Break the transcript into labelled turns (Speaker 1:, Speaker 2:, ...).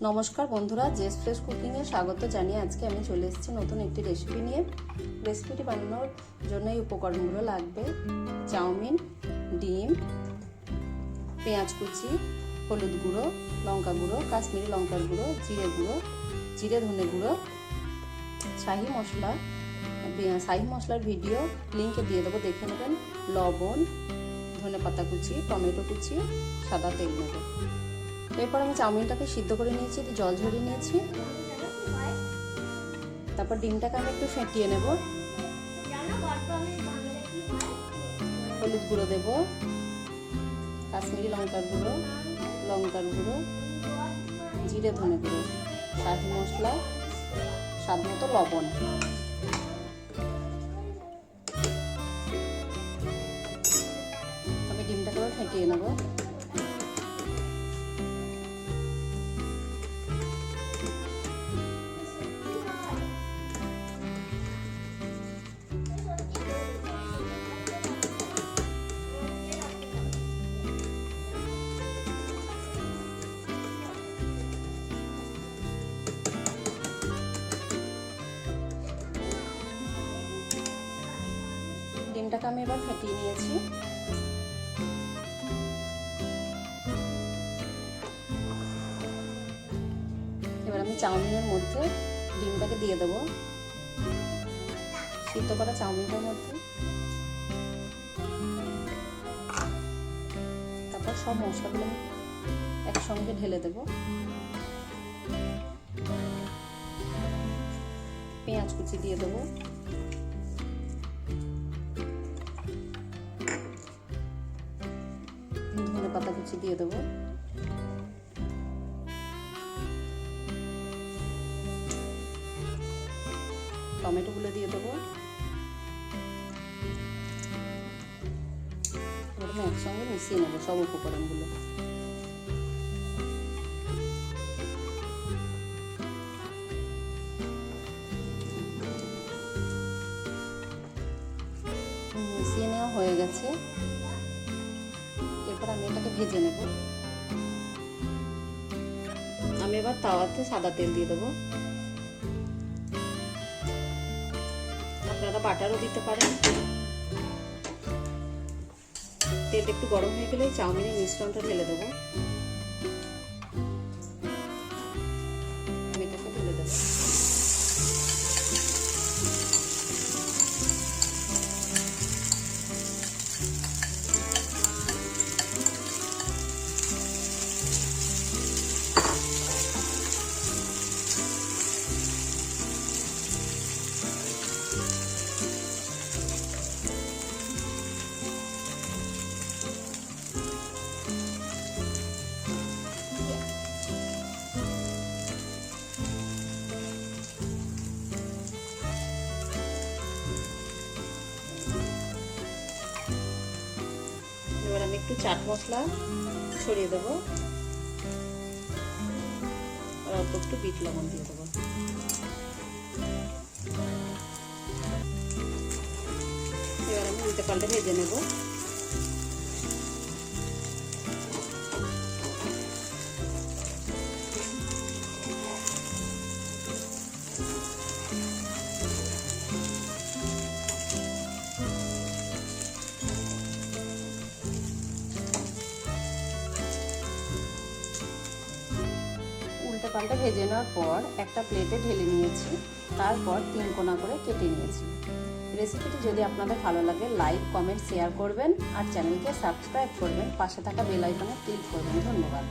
Speaker 1: নমস্কার বন্ধুরা, JS fresh কুকিংয়ে স্বাগত জানিয়ে আজকে আমি চলে এসেছি নতুন একটি রেসিপি নিয়ে। রেসিপিটি বানানোর জন্য এই উপকরণগুলো লাগবে: চাউমিন, ডিম, পেঁয়াজ কুচি, হলুদ গুঁড়ো, লঙ্কা গুঁড়ো, কাশ্মীরি লঙ্কার গুঁড়ো, জিরে ধনে গুঁড়ো, শাহি মশলা। শাহি মশলার ভিডিও লিঙ্কে দিয়ে দেবো, দেখে নেবেন। লবণ, ধনে পাতা কুচি, টমেটো কুচি, সাদা তেল নেব। এরপর আমি চাউমিনটাকে সিদ্ধ করে নিয়েছি, জল ঝরিয়ে নিয়েছি। তারপর ডিমটাকে আমি একটু ফেটিয়ে নেব। হলুদ গুঁড়ো দেব, কাশ্মীরি লঙ্কার গুঁড়ো, জিরে ধনে গুঁড়ো, শাহি মশলা, স্বাদ মতো লবণ। আমি ডিমটাকে ফেটিয়ে নেব। ডিমটাকে আমি এবার ফেটিয়ে নিয়েছি। এবার আমি চাউমিনের মধ্যে ডিমটাকে দিয়ে দেবো, সিদ্ধ করা চাউমিনটার মধ্যে। তারপর সব মশলাগুলো আমি একসঙ্গে ঢেলে দেবো। পেঁয়াজ কুচি দিয়ে দেবো, ধনে পাতা কুচি দিয়ে দেবো, টমেটোগুলো দিয়ে দেবো। একসঙ্গে মিশিয়ে নেবো সব উপকরণগুলো। মিশিয়ে নেওয়া হয়ে গেছে। এরপর আমি এটাকে ভেজে নেব। আমি এবার তাওয়াতে সাদা তেল দিয়ে দেবো। আপনারা বাটারও দিতে পারেন। তেল একটু গরম হয়ে গেলে চাউমিনের মিশ্রণটা ঢেলে দেবো। আমি এটাকে ঢেলে দেবো। এবার আমি একটু চাট মশলা ছড়িয়ে দেবো আর অল্প একটু বিট লবণ দিয়ে দেবো। এবার আমি উল্টে পাল্টে ভেজে নেব। পাল্টা ভেজে নেওয়ার পর একটা প্লেটে ঢেলে নিয়েছি। তারপর 3 কোনা করে কেটে নিয়েছি। রেসিপিটি যদি আপনাদের ভালো লাগে, লাইক, কমেন্ট, শেয়ার করবেন আর চ্যানেলকে সাবস্ক্রাইব করবেন। পাশে থাকা বেল আইকনে ক্লিক করবেন। ধন্যবাদ।